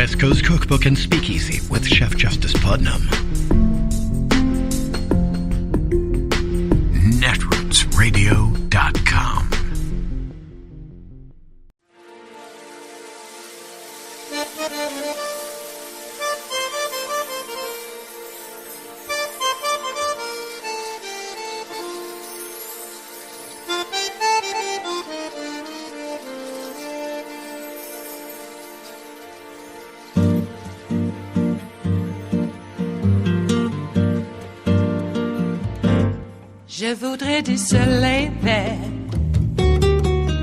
West Coast Cookbook and Speakeasy with Chef Justice Putnam. Netrootsradio.com. Je voudrais du soleil vert,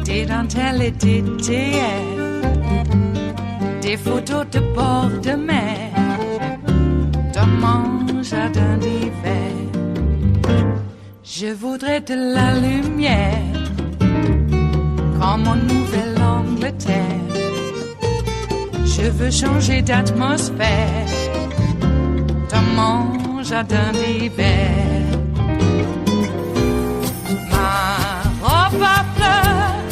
des dentelles et des théières, des photos de bord de mer, dans mon jardin d'hiver. Je voudrais de la lumière, comme en Nouvelle-Angleterre. Je veux changer d'atmosphère, dans mon jardin d'hiver. À fleurs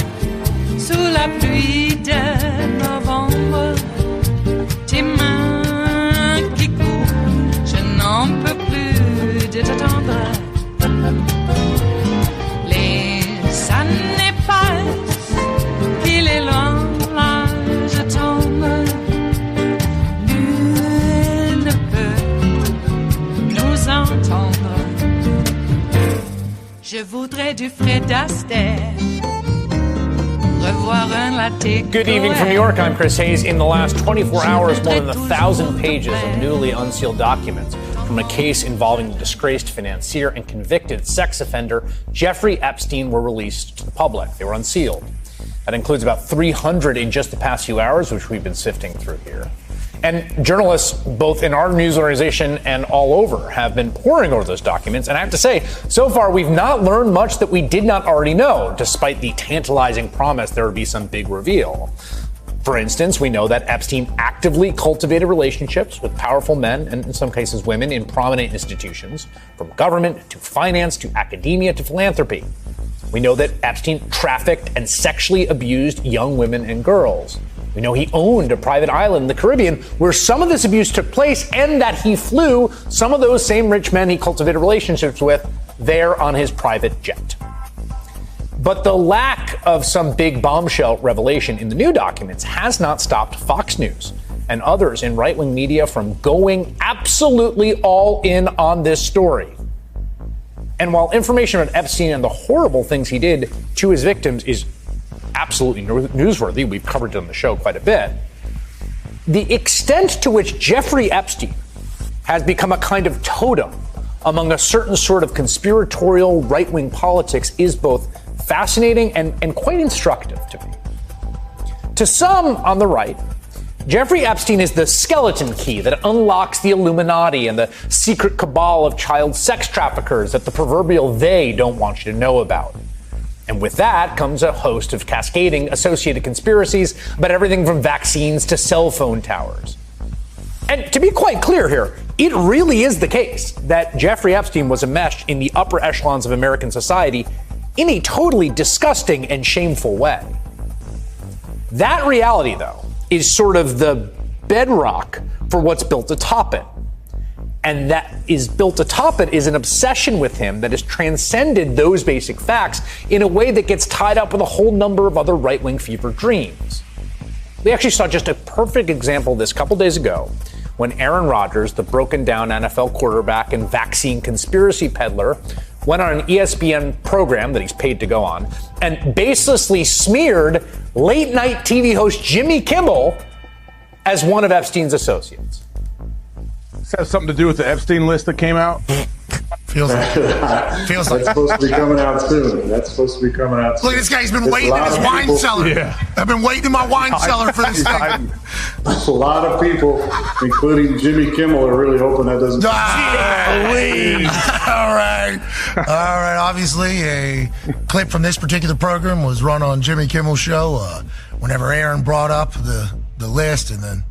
sous la pluie de novembre, tes mains qui courent, je n'en peux plus de t'attendre. Les années passent, qu'il est loin, là je tombe. Nul ne peut nous entendre. Je voudrais du Fred Astaire. Good evening from New York. I'm Chris Hayes. In the last 24 hours, more than 1,000 pages of newly unsealed documents from a case involving the disgraced financier and convicted sex offender Jeffrey Epstein were released to the public. They were unsealed. That includes about 300 in just the past few hours, which we've been sifting through here. And journalists, both in our news organization and all over, have been poring over those documents. And I have to say, so far, we've not learned much that we did not already know, despite the tantalizing promise there would be some big reveal. For instance, we know that Epstein actively cultivated relationships with powerful men, and in some cases women, in prominent institutions, from government to finance to academia to philanthropy. We know that Epstein trafficked and sexually abused young women and girls. We know he owned a private island in the Caribbean where some of this abuse took place, and that he flew some of those same rich men he cultivated relationships with there on his private jet. But the lack of some big bombshell revelation in the new documents has not stopped Fox News and others in right-wing media from going absolutely all in on this story. And while information about Epstein and the horrible things he did to his victims is absolutely newsworthy, we've covered it on the show quite a bit, the extent to which Jeffrey Epstein has become a kind of totem among a certain sort of conspiratorial right-wing politics is both fascinating and quite instructive to me. To some on the right, Jeffrey Epstein is the skeleton key that unlocks the Illuminati and the secret cabal of child sex traffickers that the proverbial they don't want you to know about. And with that comes a host of cascading associated conspiracies about everything from vaccines to cell phone towers. And to be quite clear here, it really is the case that Jeffrey Epstein was enmeshed in the upper echelons of American society in a totally disgusting and shameful way. That reality, though, is sort of the bedrock for what's built atop it. And that is built atop it is an obsession with him that has transcended those basic facts in a way that gets tied up with a whole number of other right-wing fever dreams. We actually saw just a perfect example of this a couple days ago when Aaron Rodgers, the broken-down NFL quarterback and vaccine conspiracy peddler, went on an ESPN program that he's paid to go on and baselessly smeared late-night TV host Jimmy Kimmel as one of Epstein's associates. This has something to do with the Epstein list that came out? Feels like That's supposed to be coming out soon. Look at this guy. He's been waiting in his wine cellar. Yeah. I've been waiting in my wine cellar for this thing. A lot of people, including Jimmy Kimmel, are really hoping that doesn't. All right. Obviously, a clip from this particular program was run on Jimmy Kimmel's show whenever Aaron brought up the list, and then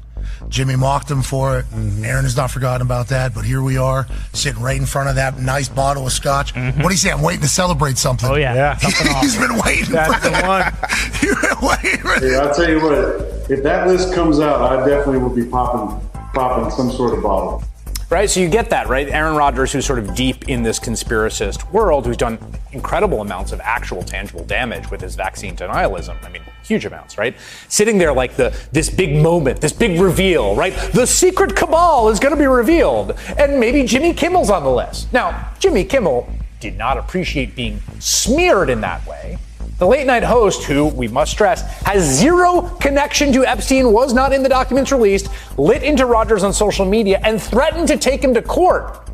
Jimmy mocked him for it. Mm-hmm. Aaron has not forgotten about that, but here we are, sitting right in front of that nice bottle of scotch. Mm-hmm. What do you say? I'm waiting to celebrate something. Oh, yeah. He's been waiting. That's the one. You've been waiting. Hey, I'll tell you what. if that list comes out, I definitely will be popping some sort of bottle. Right, so you get that, right? Aaron Rodgers, who's sort of deep in this conspiracist world, who's done incredible amounts of actual tangible damage with his vaccine denialism. I mean, huge amounts, right? Sitting there like this big moment, this big reveal, right? The secret cabal is going to be revealed, and maybe Jimmy Kimmel's on the list. Now, Jimmy Kimmel did not appreciate being smeared in that way. The late night host, who, we must stress, has zero connection to Epstein, was not in the documents released, lit into Rodgers on social media and threatened to take him to court.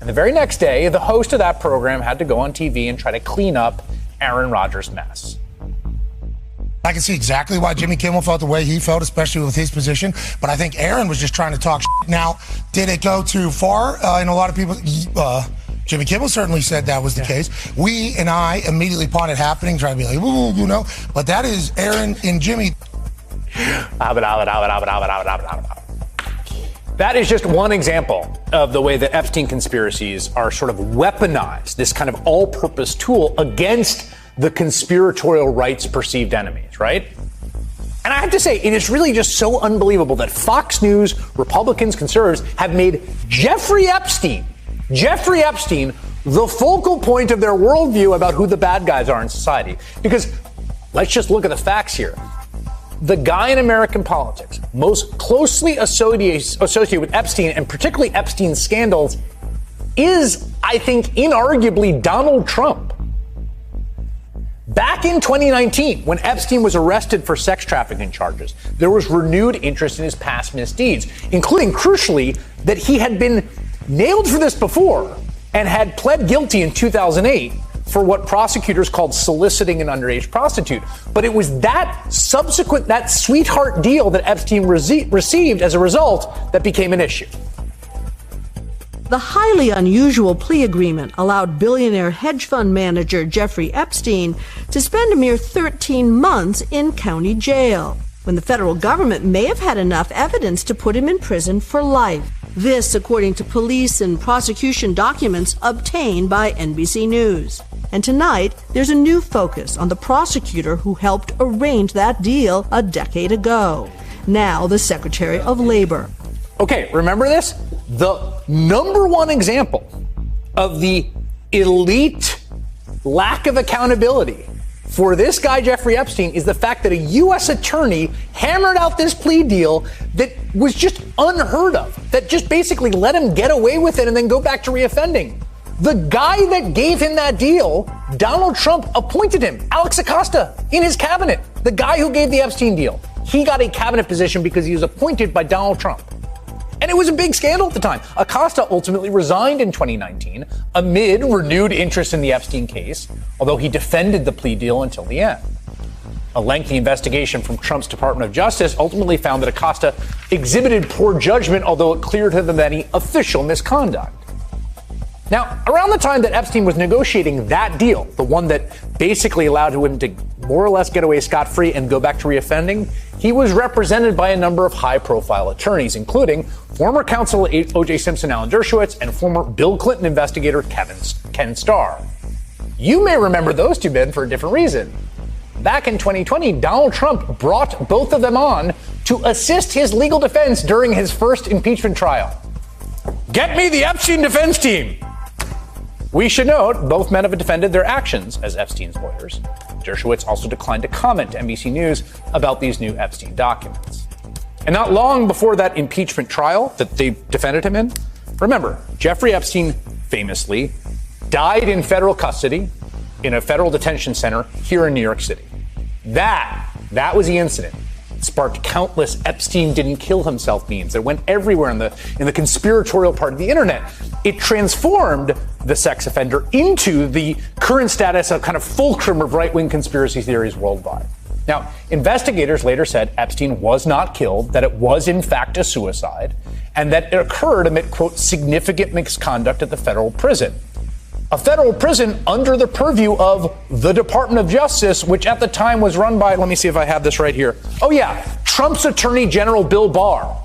And the very next day, the host of that program had to go on TV and try to clean up Aaron Rodgers' mess. I can see exactly why Jimmy Kimmel felt the way he felt, especially with his position. But I think Aaron was just trying to talk shit. Now, did it go too far? In a lot of people, Jimmy Kimmel certainly said that was the case. We and I immediately upon it happening, trying to be like, ooh, you know. But that is Aaron and Jimmy. That is just one example of the way that Epstein conspiracies are sort of weaponized, this kind of all-purpose tool against the conspiratorial right's perceived enemies, right? And I have to say, it is really just so unbelievable that Fox News, Republicans, conservatives have made Jeffrey Epstein, the focal point of their worldview about who the bad guys are in society. Because let's just look at the facts here. The guy in American politics most closely associated with Epstein, and particularly Epstein's scandals, is, I think, inarguably Donald Trump. Back in 2019, when Epstein was arrested for sex trafficking charges, there was renewed interest in his past misdeeds, including, crucially, that he had been nailed for this before and had pled guilty in 2008 for what prosecutors called soliciting an underage prostitute. But it was that sweetheart deal that Epstein received as a result that became an issue. The highly unusual plea agreement allowed billionaire hedge fund manager Jeffrey Epstein to spend a mere 13 months in county jail, when the federal government may have had enough evidence to put him in prison for life. This, according to police and prosecution documents obtained by NBC News. And tonight, there's a new focus on the prosecutor who helped arrange that deal a decade ago. Now the Secretary of Labor. Okay, remember this? The number one example of the elite lack of accountability for this guy, Jeffrey Epstein, is the fact that a U.S. attorney hammered out this plea deal that was just unheard of, that just basically let him get away with it and then go back to reoffending. The guy that gave him that deal, Donald Trump appointed him, Alex Acosta, in his cabinet. The guy who gave the Epstein deal. He got a cabinet position because he was appointed by Donald Trump. And it was a big scandal at the time. Acosta ultimately resigned in 2019 amid renewed interest in the Epstein case, although he defended the plea deal until the end. A lengthy investigation from Trump's Department of Justice ultimately found that Acosta exhibited poor judgment, although it cleared him of any official misconduct. Now, around the time that Epstein was negotiating that deal, the one that basically allowed him to more or less get away scot-free and go back to reoffending, he was represented by a number of high-profile attorneys, including former counsel O.J. Simpson, Alan Dershowitz, and former Bill Clinton investigator Ken Starr. You may remember those two men for a different reason. Back in 2020, Donald Trump brought both of them on to assist his legal defense during his first impeachment trial. Get me the Epstein defense team! We should note, both men have defended their actions as Epstein's lawyers. Dershowitz also declined to comment to NBC News about these new Epstein documents. And not long before that impeachment trial that they defended him in, remember, Jeffrey Epstein famously died in federal custody in a federal detention center here in New York City. That was the incident. It sparked countless Epstein didn't kill himself memes that went everywhere in the conspiratorial part of the internet. It transformed the sex offender into the current status of kind of fulcrum of right-wing conspiracy theories worldwide. Now, investigators later said Epstein was not killed, that it was in fact a suicide, and that it occurred amid, quote, significant misconduct at the federal prison. A federal prison under the purview of the Department of Justice, which at the time was run by, let me see if I have this right here. Oh yeah, Trump's Attorney General Bill Barr.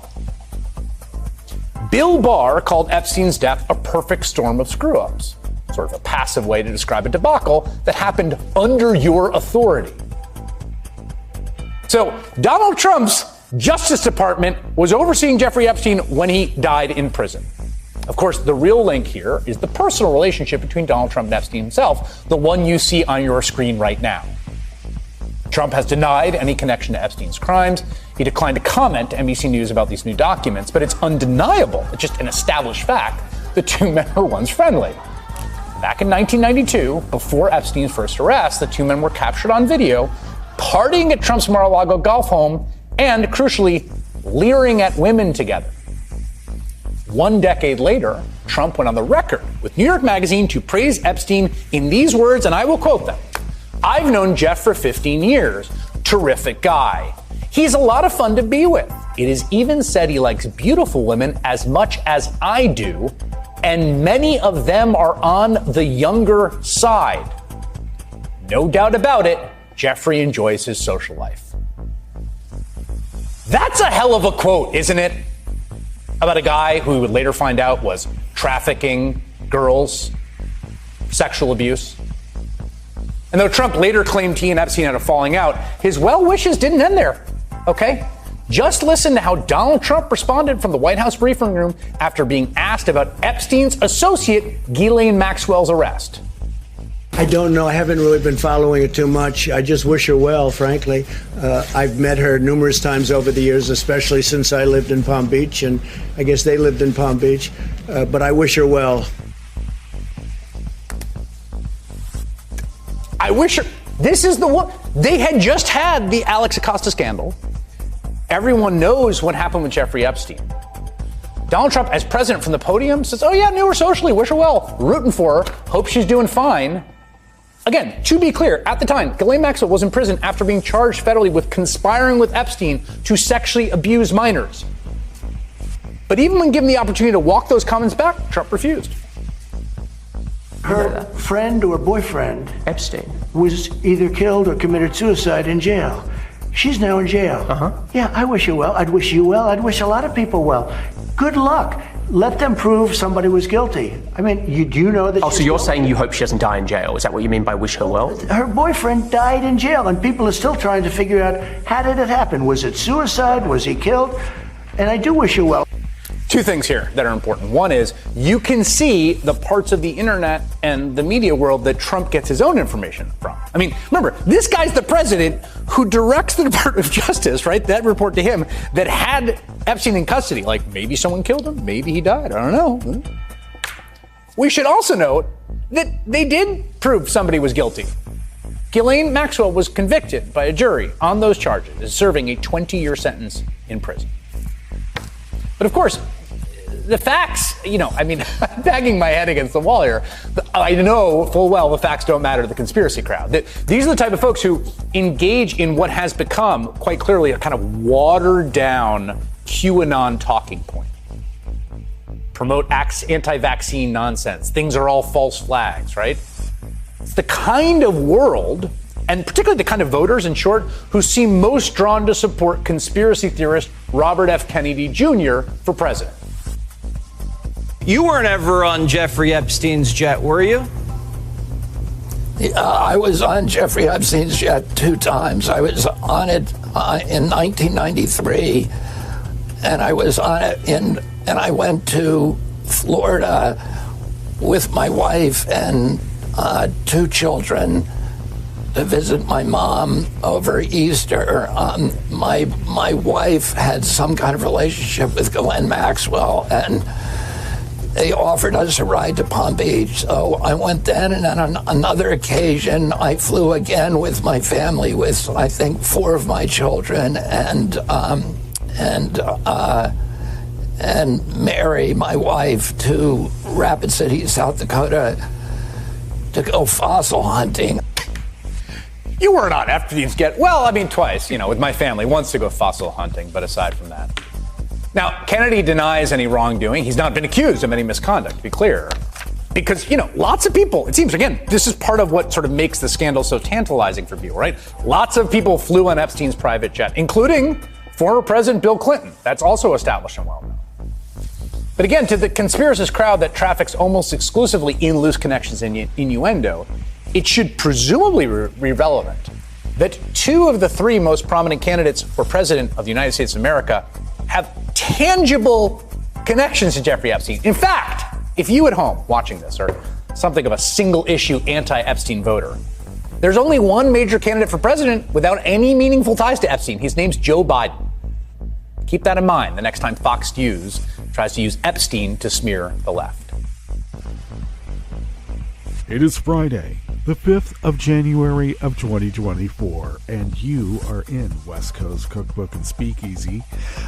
Bill Barr called Epstein's death a perfect storm of screw-ups, sort of a passive way to describe a debacle that happened under your authority. So Donald Trump's Justice Department was overseeing Jeffrey Epstein when he died in prison. Of course, the real link here is the personal relationship between Donald Trump and Epstein himself, the one you see on your screen right now. Trump has denied any connection to Epstein's crimes. He declined to comment to NBC News about these new documents, but it's undeniable, it's just an established fact, the two men were once friendly. Back in 1992, before Epstein's first arrest, the two men were captured on video, partying at Trump's Mar-a-Lago golf home, and, crucially, leering at women together. 1 decade later, Trump went on the record with New York Magazine to praise Epstein in these words, and I will quote them. "I've known Jeff for 15 years. Terrific guy. He's a lot of fun to be with. It is even said he likes beautiful women as much as I do, and many of them are on the younger side. No doubt about it, Jeffrey enjoys his social life." That's a hell of a quote, isn't it? About a guy who we would later find out was trafficking girls, sexual abuse. And though Trump later claimed he and Epstein had a falling out, his well wishes didn't end there, okay? Just listen to how Donald Trump responded from the White House briefing room after being asked about Epstein's associate, Ghislaine Maxwell's arrest. I don't know. I haven't really been following it too much. I just wish her well, frankly. I've met her numerous times over the years, especially since I lived in Palm Beach, and I guess they lived in Palm Beach. But I wish her well. I wish her. This is the one. They had just had the Alex Acosta scandal. Everyone knows what happened with Jeffrey Epstein. Donald Trump, as president from the podium, says, "Oh yeah, knew her socially, wish her well, rooting for her, hope she's doing fine." Again, to be clear, at the time, Ghislaine Maxwell was in prison after being charged federally with conspiring with Epstein to sexually abuse minors. But even when given the opportunity to walk those comments back, Trump refused. Her friend or boyfriend, Epstein, was either killed or committed suicide in jail. She's now in jail. Yeah, I wish her well. I'd wish you well. I'd wish a lot of people well. Good luck. Let them prove somebody was guilty. I mean, do you know that? Oh, so you're saying you hope she doesn't die in jail? Is that what you mean by wish her well? Her boyfriend died in jail, and people are still trying to figure out, how did it happen? Was it suicide? Was he killed? And I do wish her well. Two things here that are important. One is you can see the parts of the internet and the media world that Trump gets his own information from. I mean, remember, this guy's the president who directs the Department of Justice, right? That report to him that had Epstein in custody. Like, maybe someone killed him, maybe he died, I don't know. We should also note that they did prove somebody was guilty. Ghislaine Maxwell was convicted by a jury on those charges, serving a 20-year sentence in prison. But of course, the facts, I'm banging my head against the wall here. I know full well the facts don't matter to the conspiracy crowd. These are the type of folks who engage in what has become, quite clearly, a kind of watered-down QAnon talking point. Promote anti-vaccine nonsense. Things are all false flags, right? It's the kind of world, and particularly the kind of voters, in short, who seem most drawn to support conspiracy theorist Robert F. Kennedy Jr. for president. You weren't ever on Jeffrey Epstein's jet, were you? I was on Jeffrey Epstein's jet 2 times. I was on it in 1993, and I was on it and I went to Florida with my wife and 2 children to visit my mom over Easter. My wife had some kind of relationship with Ghislaine Maxwell, and they offered us a ride to Palm Beach. So I went then, and on another occasion, I flew again with my family, with I think 4 of my children, and Mary, my wife, to Rapid City, South Dakota, to go fossil hunting. You weren't on Epstein's jet. Well, twice, with my family, once to go fossil hunting, but aside from that. Now, Kennedy denies any wrongdoing. He's not been accused of any misconduct, to be clear. Because, lots of people, it seems, again, this is part of what sort of makes the scandal so tantalizing for people, right? Lots of people flew on Epstein's private jet, including former President Bill Clinton. That's also established and well known. But again, to the conspiracist crowd that traffics almost exclusively in loose connections and innuendo, it should presumably be relevant that 2 of the 3 most prominent candidates for president of the United States of America have tangible connections to Jeffrey Epstein. In fact, if you at home watching this are something of a single-issue anti-Epstein voter, there's only one major candidate for president without any meaningful ties to Epstein. His name's Joe Biden. Keep that in mind the next time Fox News tries to use Epstein to smear the left. It is Friday, the 5th of January of 2024, and you are in West Coast Cookbook and Speakeasy.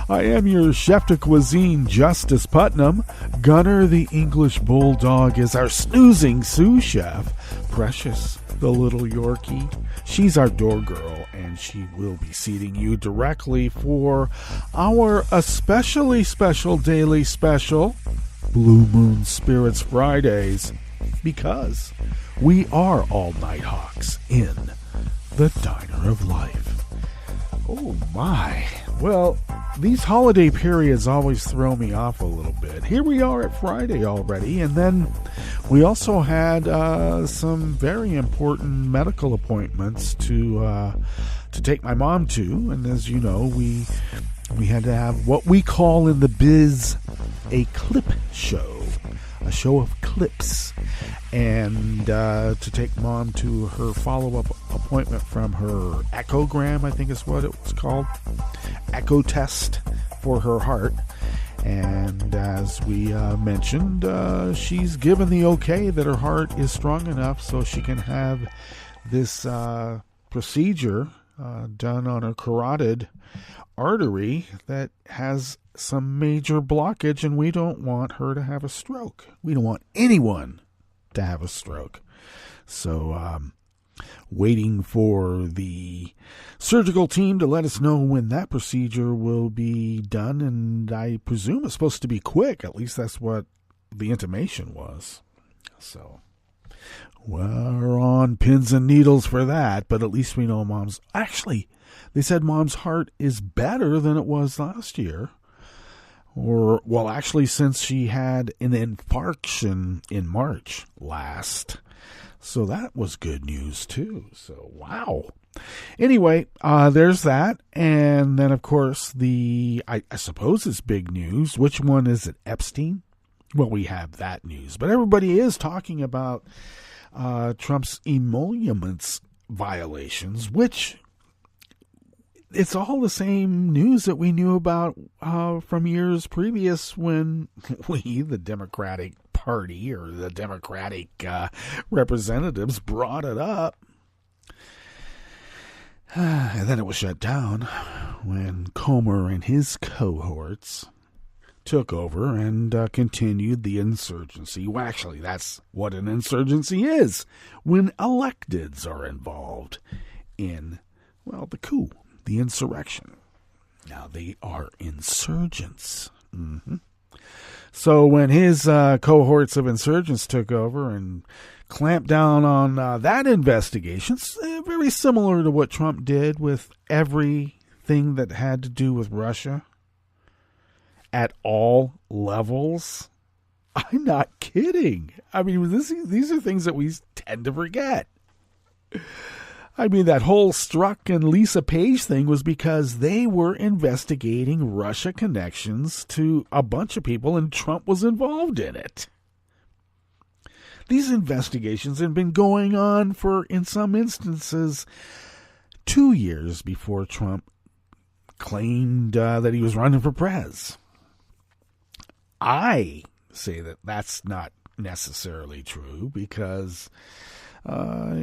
I am your chef de cuisine, Justice Putnam. Gunner the English Bulldog is our snoozing sous chef. Precious, the little Yorkie, she's our door girl, and she will be seating you directly for our especially special daily special, Blue Moon Spirits Fridays, because we are all night hawks in the Diner of Life. Oh my. Well, these holiday periods always throw me off a little bit. Here we are at Friday already, and then we also had some very important medical appointments to take my mom to, and as you know, we had to have what we call in the biz a clip show. A show of clips, and to take mom to her follow-up appointment from her echogram, I think is what it was called, echo test for her heart. And as we mentioned, she's given the okay that her heart is strong enough so she can have this procedure done on her carotid artery that has some major blockage, and we don't want her to have a stroke. We don't want anyone to have a stroke. So, waiting for the surgical team to let us know when that procedure will be done, and I presume it's supposed to be quick. At least that's what the intimation was. So, we're on pins and needles for that, but at least we know mom's... Actually, they said mom's heart is better than it was last year. Or, well, actually, since she had an infarction in March last. So that was good news, too. So, wow. Anyway, there's that. And then, of course, I suppose it's big news. Which one is it? Epstein? Well, we have that news. But everybody is talking about Trump's emoluments violations, which... it's all the same news that we knew about from years previous when we, the Democratic Party or the Democratic representatives, brought it up. And then it was shut down when Comer and his cohorts took over and continued the insurgency. Well, actually, that's what an insurgency is, when electeds are involved in, well, the coup. The insurrection. Now they are insurgents. Mm-hmm. So when his cohorts of insurgents took over and clamped down on that investigation, very similar to what Trump did with everything that had to do with Russia at all levels. I'm not kidding. I mean, these are things that we tend to forget. I mean, that whole Strzok and Lisa Page thing was because they were investigating Russia connections to a bunch of people, and Trump was involved in it. These investigations had been going on for, in some instances, 2 years before Trump claimed that he was running for prez. I say that that's not necessarily true because...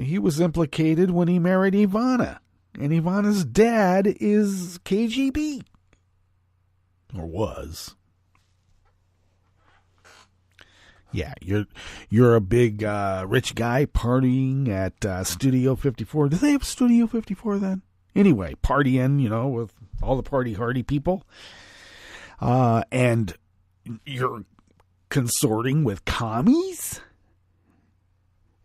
he was implicated when he married Ivana. And Ivana's dad is KGB. Or was. Yeah, you're a big rich guy partying at Studio 54. Did they have Studio 54 then? Anyway, partying, with all the party-hardy people. And you're consorting with commies?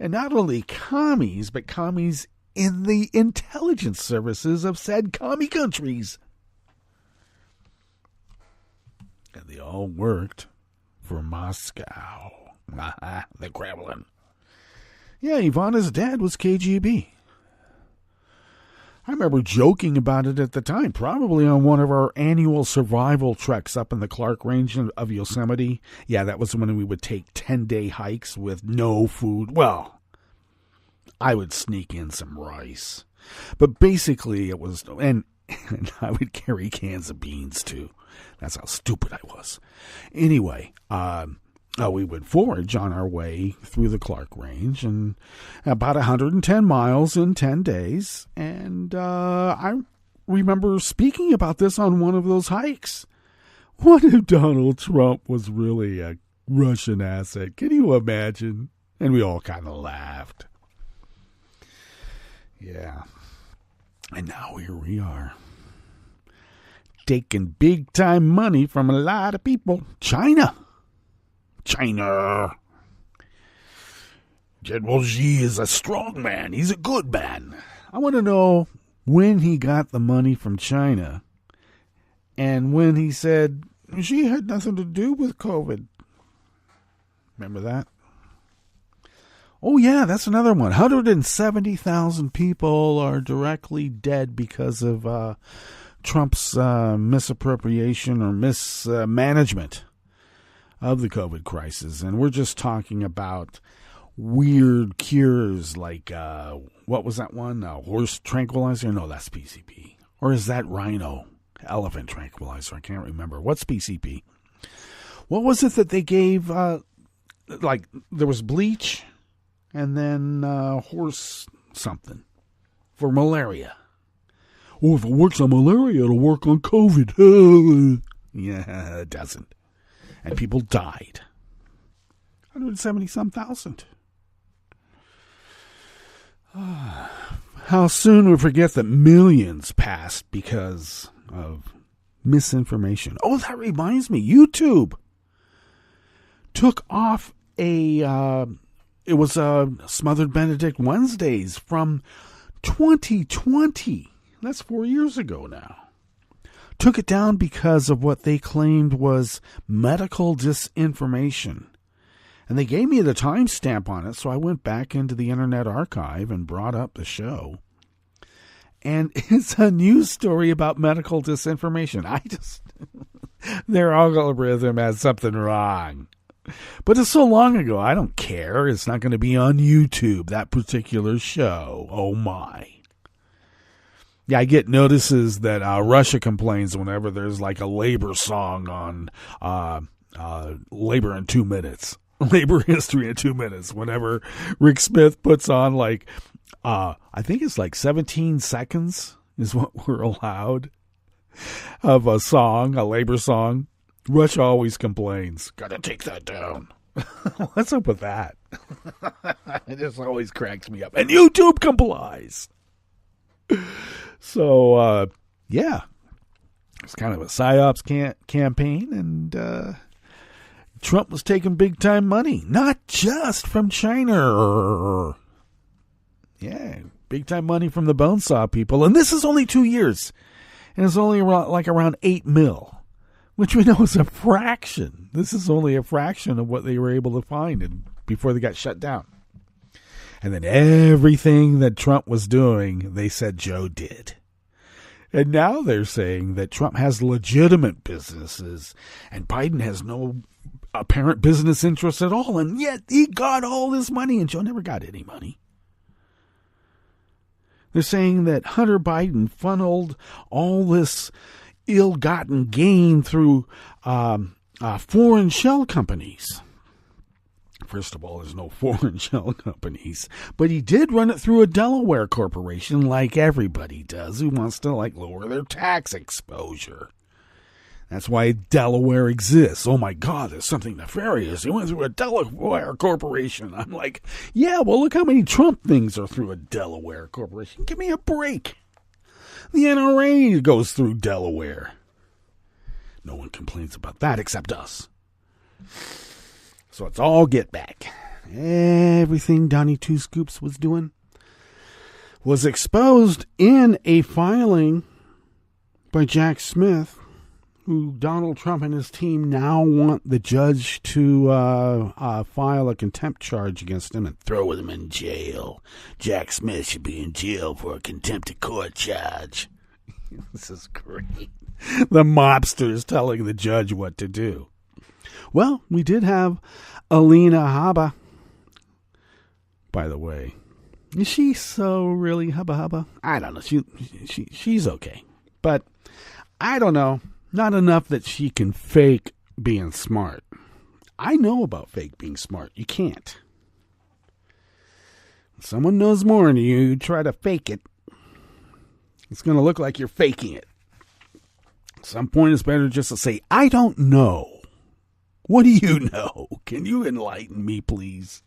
And not only commies, but commies in the intelligence services of said commie countries. And they all worked for Moscow. The Kremlin. Yeah, Ivana's dad was KGB. I remember joking about it at the time, probably on one of our annual survival treks up in the Clark Range of Yosemite. Yeah, that was when we would take 10-day hikes with no food. Well, I would sneak in some rice. But basically it was, and I would carry cans of beans too. That's how stupid I was. Anyway, we would forage on our way through the Clark Range, and about 110 miles in 10 days. And I remember speaking about this on one of those hikes. What if Donald Trump was really a Russian asset? Can you imagine? And we all kind of laughed. Yeah. And now here we are, taking big-time money from a lot of people. China. General Xi is a strong man. He's a good man. I want to know when he got the money from China and when he said Xi had nothing to do with COVID. Remember that? Oh, yeah, that's another one. 170,000 people are directly dead because of Trump's misappropriation or mismanagement of the COVID crisis. And we're just talking about weird cures like, what was that one? Horse tranquilizer? No, that's PCP. Or is that rhino? Elephant tranquilizer. I can't remember. What's PCP? What was it that they gave? Like, there was bleach and then horse something for malaria. Oh, if it works on malaria, it'll work on COVID. Yeah, it doesn't. And people died. 170-some thousand. How soon we forget that millions passed because of misinformation. Oh, that reminds me. YouTube took off it was Smothered Benedict Wednesdays from 2020. That's 4 years ago now. Took it down because of what they claimed was medical disinformation. And they gave me the timestamp on it, so I went back into the Internet Archive and brought up the show. And it's a news story about medical disinformation. Their algorithm has something wrong. But it's so long ago, I don't care. It's not going to be on YouTube, that particular show. Oh, my. Yeah, I get notices that Russia complains whenever there's like a labor song on Labor in 2 Minutes. Labor History in 2 Minutes. Whenever Rick Smith puts on like, I think it's like 17 seconds is what we're allowed of a song, a labor song. Russia always complains. Gotta take that down. What's up with that? It just always cracks me up. And YouTube complies. So, yeah. It's kind of a PSYOPs campaign, and Trump was taking big-time money. Not just from China. Yeah, big-time money from the Bonesaw people. And this is only 2 years. And it's only around 8 mil. Which we know is a fraction. This is only a fraction of what they were able to find before they got shut down. And then everything that Trump was doing, they said Joe did. And now they're saying that Trump has legitimate businesses and Biden has no apparent business interests at all. And yet he got all this money and Joe never got any money. They're saying that Hunter Biden funneled all this ill-gotten gain through foreign shell companies. First of all, there's no foreign shell companies, but he did run it through a Delaware corporation like everybody does who wants to lower their tax exposure. That's why Delaware exists. Oh my God, there's something nefarious. He went through a Delaware corporation. I'm like, yeah, well, look how many Trump things are through a Delaware corporation. Give me a break. The NRA goes through Delaware. No one complains about that except us. So it's all get back. Everything Donnie Two Scoops was doing was exposed in a filing by Jack Smith, who Donald Trump and his team now want the judge to file a contempt charge against him and throw him in jail. Jack Smith should be in jail for a contempt of court charge. This is great. The mobsters telling the judge what to do. Well, we did have Alina Habba. By the way, is she so really hubba? I don't know. She's okay. But I don't know. Not enough that she can fake being smart. I know about fake being smart. You can't. If someone knows more than you try to fake it, it's going to look like you're faking it. At some point, it's better just to say, I don't know. What do you know? Can you enlighten me, please?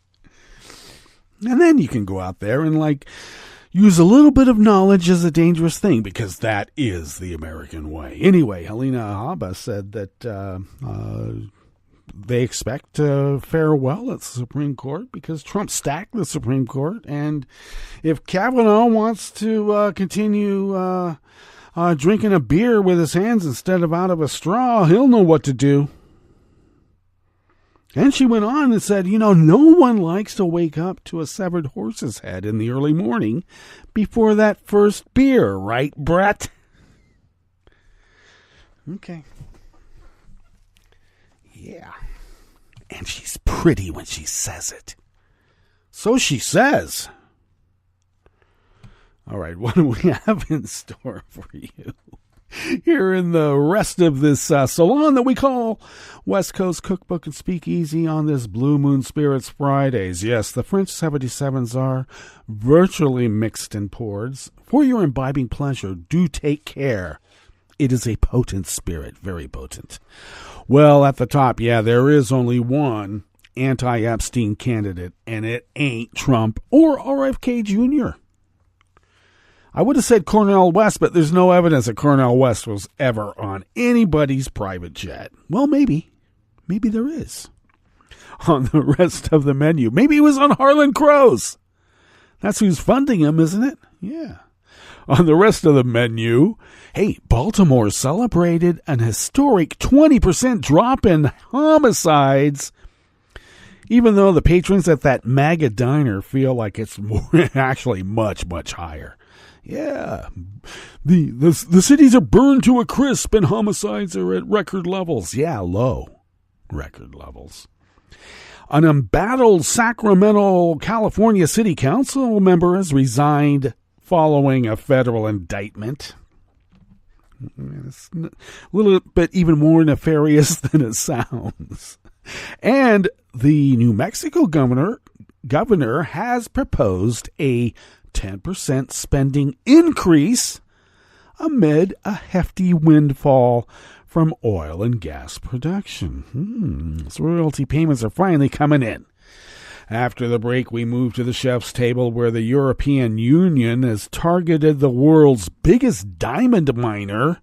And then you can go out there and, use a little bit of knowledge as a dangerous thing, because that is the American way. Anyway, Alina Habba said that they expect to fare well at the Supreme Court because Trump stacked the Supreme Court. And if Kavanaugh wants to continue drinking a beer with his hands instead of out of a straw, he'll know what to do. And she went on and said, no one likes to wake up to a severed horse's head in the early morning before that first beer, right, Brett? Okay. Yeah. And she's pretty when she says it. So she says. All right, what do we have in store for you here in the rest of this salon that we call West Coast Cookbook and Speakeasy on this Blue Moon Spirits Fridays? Yes, the French 77s are virtually mixed and poured. For your imbibing pleasure, do take care. It is a potent spirit, very potent. Well, at the top, there is only one anti-Epstein candidate, and it ain't Trump or RFK Jr. I would have said Cornel West, but there's no evidence that Cornel West was ever on anybody's private jet. Well, maybe. Maybe there is. On the rest of the menu, maybe he was on Harlan Crow's. That's who's funding him, isn't it? Yeah. On the rest of the menu, hey, Baltimore celebrated an historic 20% drop in homicides, even though the patrons at that MAGA diner feel like it's actually much, much higher. Yeah, the cities are burned to a crisp and homicides are at record levels. Yeah, low record levels. An embattled Sacramento, California City Council member has resigned following a federal indictment. It's a little bit even more nefarious than it sounds. And the New Mexico governor has proposed a 10% spending increase amid a hefty windfall from oil and gas production. So royalty payments are finally coming in. After the break, we move to the chef's table where the European Union has targeted the world's biggest diamond miner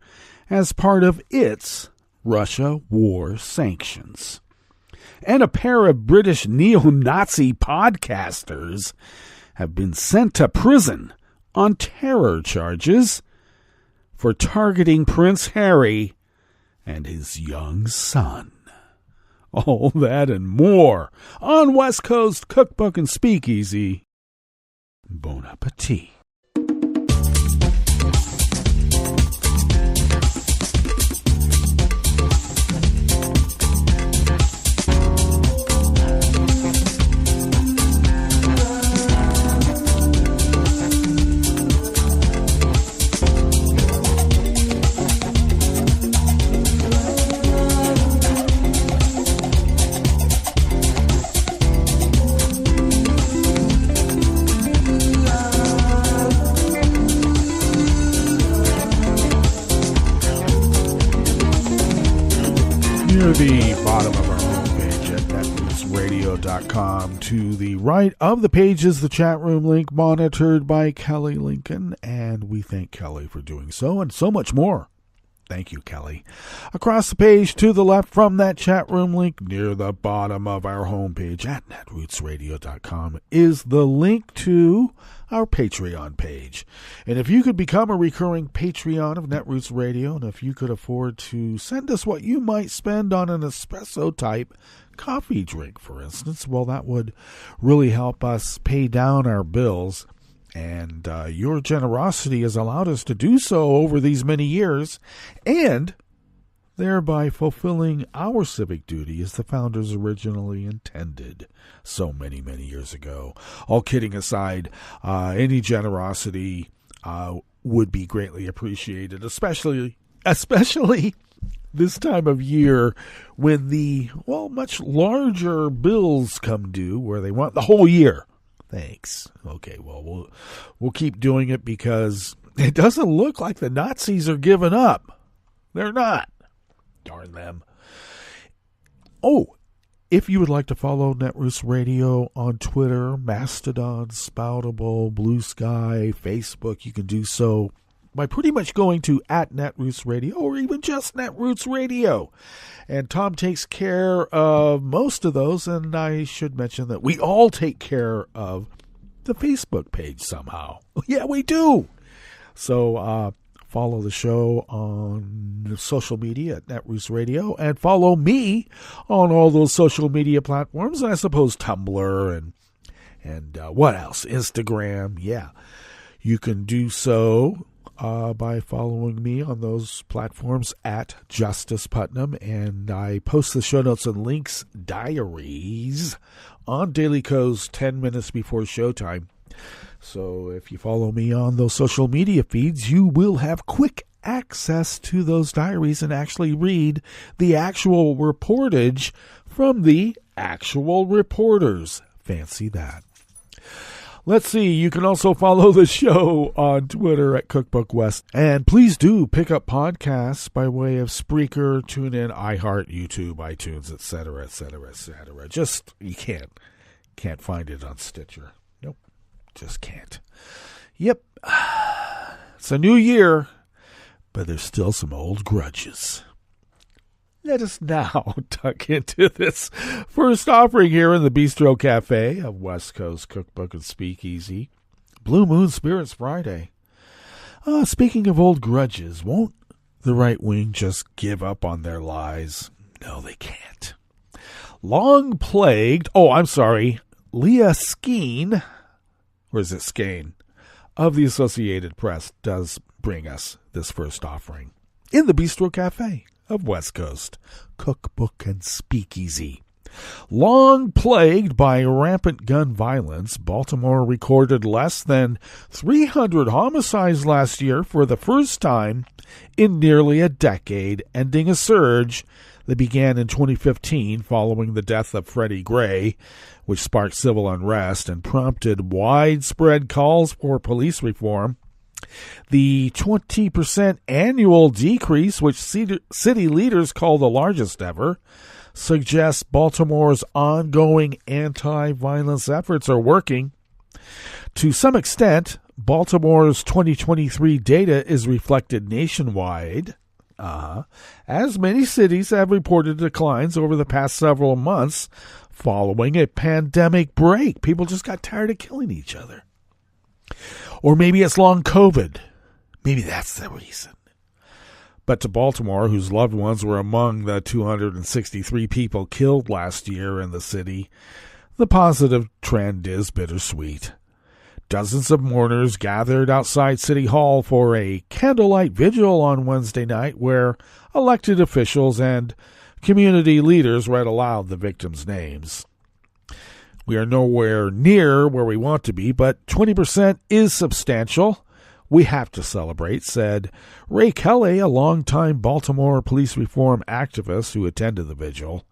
as part of its Russia war sanctions. And a pair of British neo-Nazi podcasters have been sent to prison on terror charges for targeting Prince Harry and his young son. All that and more on West Coast Cookbook and Speakeasy. Bon appetit. Near the bottom of our homepage at netnewsradio.com, to the right of the page is the chat room link monitored by Kelly Lincoln, and we thank Kelly for doing so and so much more. Thank you, Kelly. Across the page to the left from that chat room link near the bottom of our homepage at netrootsradio.com is the link to our Patreon page. And if you could become a recurring Patreon of Netroots Radio, and if you could afford to send us what you might spend on an espresso-type coffee drink, for instance, well, that would really help us pay down our bills. And your generosity has allowed us to do so over these many years, and thereby fulfilling our civic duty as the founders originally intended so many, many years ago. All kidding aside, any generosity would be greatly appreciated, especially this time of year when the, much larger bills come due where they want the whole year. Thanks. Okay, well, we'll keep doing it because it doesn't look like the Nazis are giving up. They're not. Darn them. Oh, if you would like to follow Netroots Radio on Twitter, Mastodon, Spoutable, Blue Sky, Facebook, you can do so by pretty much going to @Netroots Radio or even just Netroots Radio. And Tom takes care of most of those, and I should mention that we all take care of the Facebook page somehow. Yeah, we do. So follow the show on social media at Netroots Radio, and follow me on all those social media platforms, I suppose Tumblr and what else? Instagram. Yeah, you can do so by following me on those platforms at Justice Putnam, and I post the show notes and links diaries on Daily Kos 10 minutes before showtime. So if you follow me on those social media feeds, you will have quick access to those diaries and actually read the actual reportage from the actual reporters. Fancy that. Let's see, you can also follow the show on Twitter at Cookbook West. And please do pick up podcasts by way of Spreaker, TuneIn, iHeart, YouTube, iTunes, etc., etc., etc. Just, you can't find it on Stitcher. Nope, just can't. Yep, it's a new year, but there's still some old grudges. Let us now tuck into this first offering here in the Bistro Cafe of West Coast Cookbook and Speakeasy. Blue Moon Spirits Friday. Speaking of old grudges, won't the right wing just give up on their lies? No, they can't. Long plagued, Leah Skeen, or is it Skane, of the Associated Press does bring us this first offering in the Bistro Cafe of West Coast Cookbook and Speakeasy. Long plagued by rampant gun violence, Baltimore recorded less than 300 homicides last year for the first time in nearly a decade, ending a surge that began in 2015 following the death of Freddie Gray, which sparked civil unrest and prompted widespread calls for police reform. The 20% annual decrease, which city leaders call the largest ever, suggests Baltimore's ongoing anti-violence efforts are working. To some extent, Baltimore's 2023 data is reflected nationwide, as many cities have reported declines over the past several months following a pandemic break. People just got tired of killing each other. Or maybe it's long COVID. Maybe that's the reason. But to Baltimore, whose loved ones were among the 263 people killed last year in the city, the positive trend is bittersweet. Dozens of mourners gathered outside City Hall for a candlelight vigil on Wednesday night where elected officials and community leaders read aloud the victims' names. We are nowhere near where we want to be, but 20% is substantial. We have to celebrate, said Ray Kelly, a longtime Baltimore police reform activist who attended the vigil.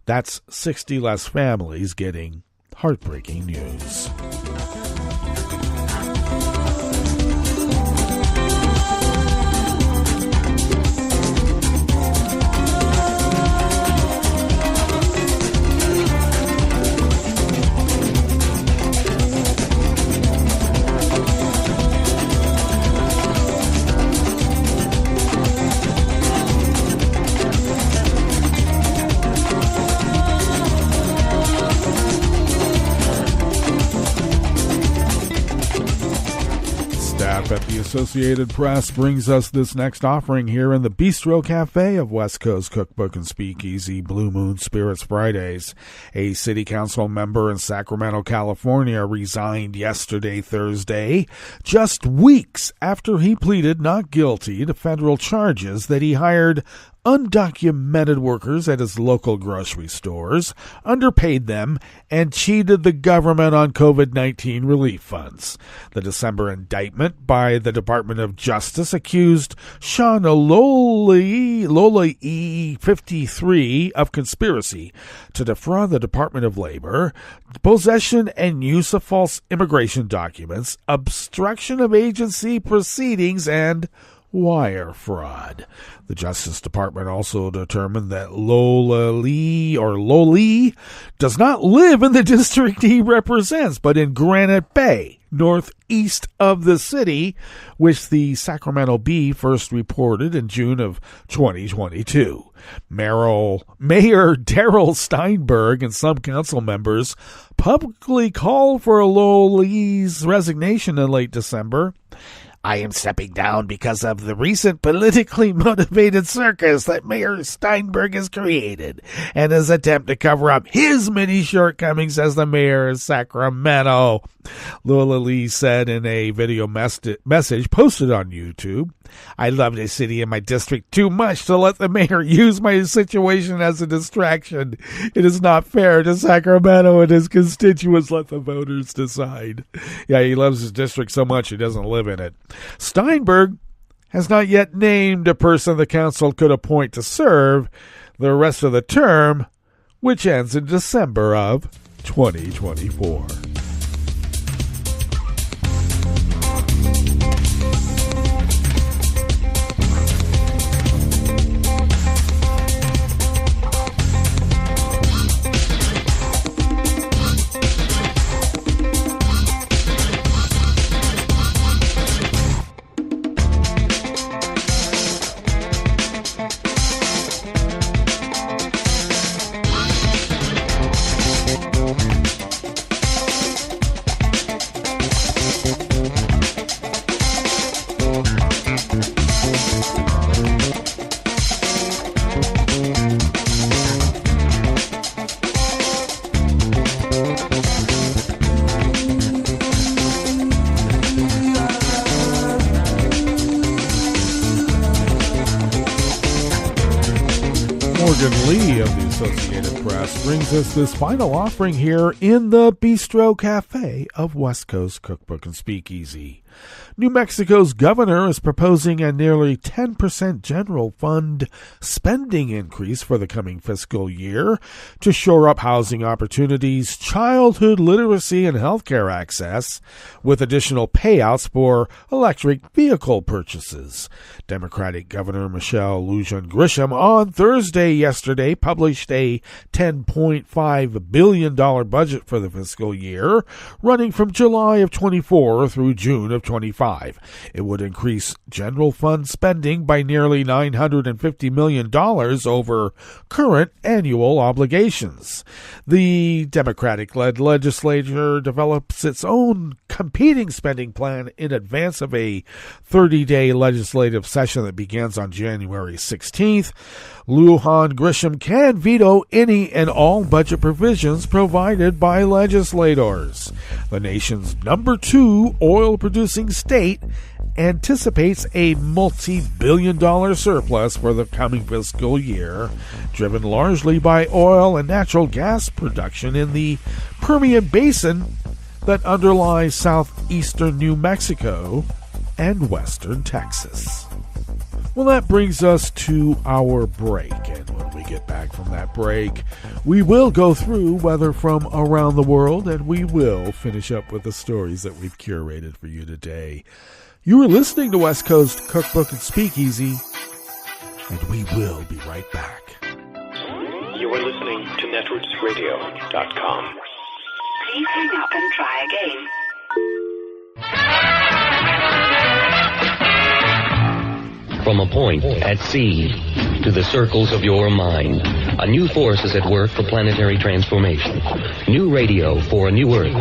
That's 60 less families getting heartbreaking news. Associated Press brings us this next offering here in the Bistro Cafe of West Coast Cookbook and Speakeasy Blue Moon Spirits Fridays. A city council member in Sacramento, California resigned yesterday, Thursday, just weeks after he pleaded not guilty to federal charges that he hired undocumented workers at his local grocery stores, underpaid them, and cheated the government on COVID-19 relief funds. The December indictment by the Department of Justice accused Sean Lola 53, of conspiracy to defraud the Department of Labor, possession and use of false immigration documents, obstruction of agency proceedings, and wire fraud. The Justice Department also determined that Loli does not live in the district he represents, but in Granite Bay, northeast of the city, which the Sacramento Bee first reported in June of 2022. Mayor Darrell Steinberg and some council members publicly called for Loli's resignation in late December. I am stepping down because of the recent politically motivated circus that Mayor Steinberg has created and his attempt to cover up his many shortcomings as the mayor of Sacramento. Lola Lee said in a video message posted on YouTube, I love this city and my district too much to let the mayor use my situation as a distraction. It is not fair to Sacramento and his constituents. Let the voters decide. Yeah, he loves his district so much he doesn't live in it. Steinberg has not yet named a person the council could appoint to serve the rest of the term, which ends in December of 2024. Lee of the Associated Press brings us this final offering here in the Bistro Cafe of West Coast Cookbook and Speakeasy. New Mexico's governor is proposing a nearly 10% general fund spending increase for the coming fiscal year to shore up housing opportunities, childhood literacy, and healthcare access, with additional payouts for electric vehicle purchases. Democratic Governor Michelle Lujan Grisham on Thursday yesterday published a $10.5 billion budget for the fiscal year, running from July of 24 through June of 25. It would increase general fund spending by nearly $950 million over current annual obligations. The Democratic-led legislature develops its own competing spending plan in advance of a 30-day legislative session that begins on January 16th. Lujan Grisham can veto any and all budget provisions provided by legislators. The nation's number 2 oil-producing state anticipates a multi-billion-dollar surplus for the coming fiscal year, driven largely by oil and natural gas production in the Permian Basin that underlies southeastern New Mexico and western Texas. Well, that brings us to our break, and when we get back from that break, we will go through weather from around the world, and we will finish up with the stories that we've curated for you today. You are listening to West Coast Cookbook and Speakeasy, and we will be right back. You are listening to netrootsradio.com. Please hang up and try again. From a point at sea to the circles of your mind, a new force is at work for planetary transformation. New radio for a new Earth.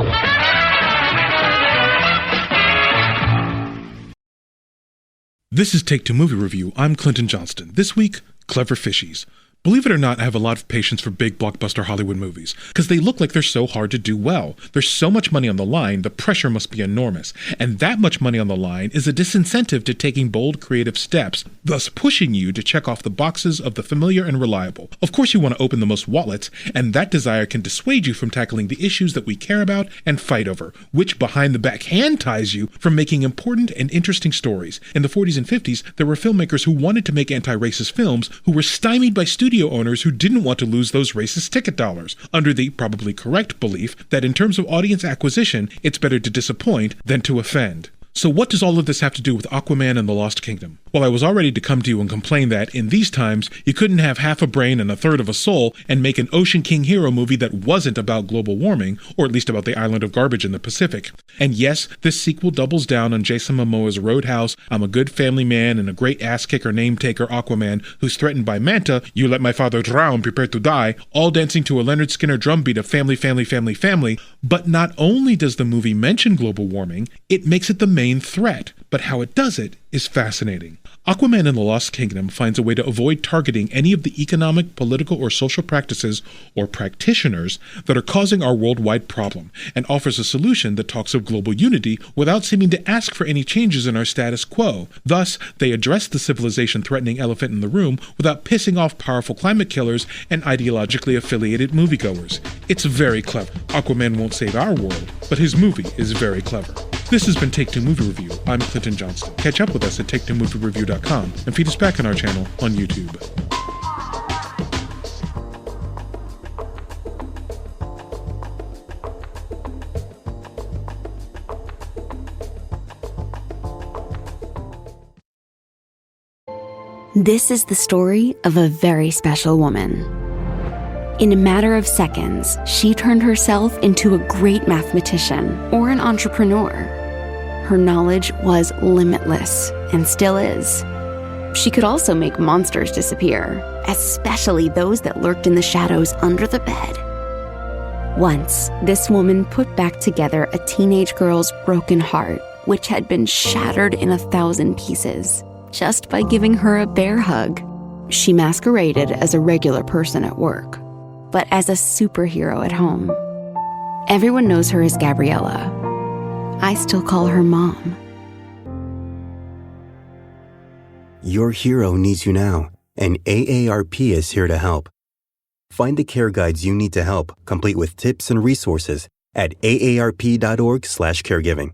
This is Take Two Movie Review. I'm Clinton Johnston. This week, Clever Fishies. Believe it or not, I have a lot of patience for big blockbuster Hollywood movies, because they look like they're so hard to do well. There's so much money on the line, the pressure must be enormous. And that much money on the line is a disincentive to taking bold creative steps, thus pushing you to check off the boxes of the familiar and reliable. Of course you want to open the most wallets, and that desire can dissuade you from tackling the issues that we care about and fight over, which behind the back hand ties you from making important and interesting stories. In the 40s and 50s, there were filmmakers who wanted to make anti-racist films who were stymied by studio owners who didn't want to lose those racist ticket dollars, under the probably correct belief that in terms of audience acquisition, it's better to disappoint than to offend. So what does all of this have to do with Aquaman and the Lost Kingdom? Well, I was all ready to come to you and complain that, in these times, you couldn't have half a brain and a third of a soul and make an Ocean King hero movie that wasn't about global warming, or at least about the island of garbage in the Pacific. And yes, this sequel doubles down on Jason Momoa's Roadhouse, I'm a good family man and a great ass-kicker name-taker Aquaman who's threatened by Manta, you let my father drown, prepare to die, all dancing to a Leonard Skinner drumbeat of family, family, family, family. But not only does the movie mention global warming, it makes it the main threat, but how it does it is fascinating. Aquaman and the Lost Kingdom finds a way to avoid targeting any of the economic, political, or social practices or practitioners that are causing our worldwide problem, and offers a solution that talks of global unity without seeming to ask for any changes in our status quo. Thus, they address the civilization-threatening elephant in the room without pissing off powerful climate killers and ideologically affiliated moviegoers. It's very clever. Aquaman won't save our world, but his movie is very clever. This has been Take Two Movie Review. I'm Clinton Johnston. Catch up with us at TakeTwoMovieReview.com and feed us back on our channel on YouTube. This is the story of a very special woman. In a matter of seconds, she turned herself into a great mathematician or an entrepreneur. Her knowledge was limitless and still is. She could also make monsters disappear, especially those that lurked in the shadows under the bed. Once, this woman put back together a teenage girl's broken heart, which had been shattered in 1,000 pieces, just by giving her a bear hug. She masqueraded as a regular person at work, but as a superhero at home. Everyone knows her as Gabriella. I still call her Mom. Your hero needs you now, and AARP is here to help. Find the care guides you need to help, complete with tips and resources at aarp.org/caregiving.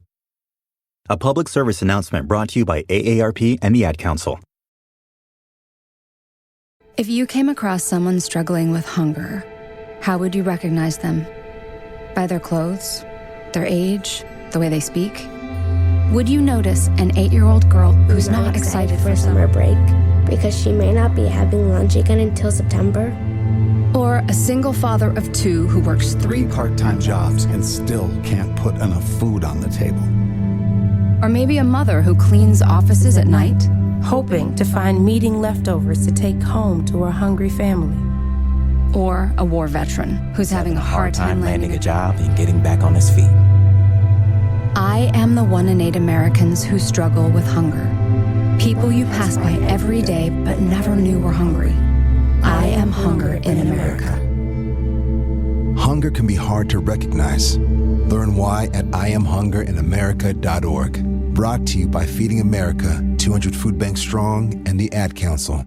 A public service announcement brought to you by AARP and the Ad Council. If you came across someone struggling with hunger, how would you recognize them? By their clothes, their age, the way they speak? Would you notice an 8-year-old girl who's not excited for summer break because she may not be having lunch again until September? Or a single father of 2 who works 3 part-time jobs and still can't put enough food on the table? Or maybe a mother who cleans offices at night, hoping to find meeting leftovers to take home to her hungry family. Or a war veteran who's having a hard time landing a job and getting back on his feet. I am the 1 in 8 Americans who struggle with hunger. People you pass by every day but never knew were hungry. I am hunger in America. Hunger can be hard to recognize. Learn why at IamHungerInAmerica.org. Brought to you by Feeding America, 200 Food Banks Strong, and the Ad Council.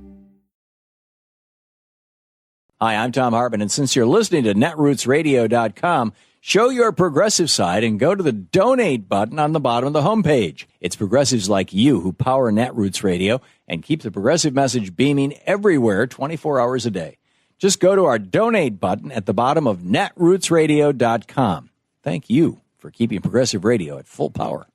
Hi, I'm Tom Hartman, and since you're listening to netrootsradio.com, show your progressive side and go to the donate button on the bottom of the homepage. It's progressives like you who power Netroots Radio and keep the progressive message beaming everywhere 24 hours a day. Just go to our donate button at the bottom of netrootsradio.com. Thank you for keeping progressive radio at full power.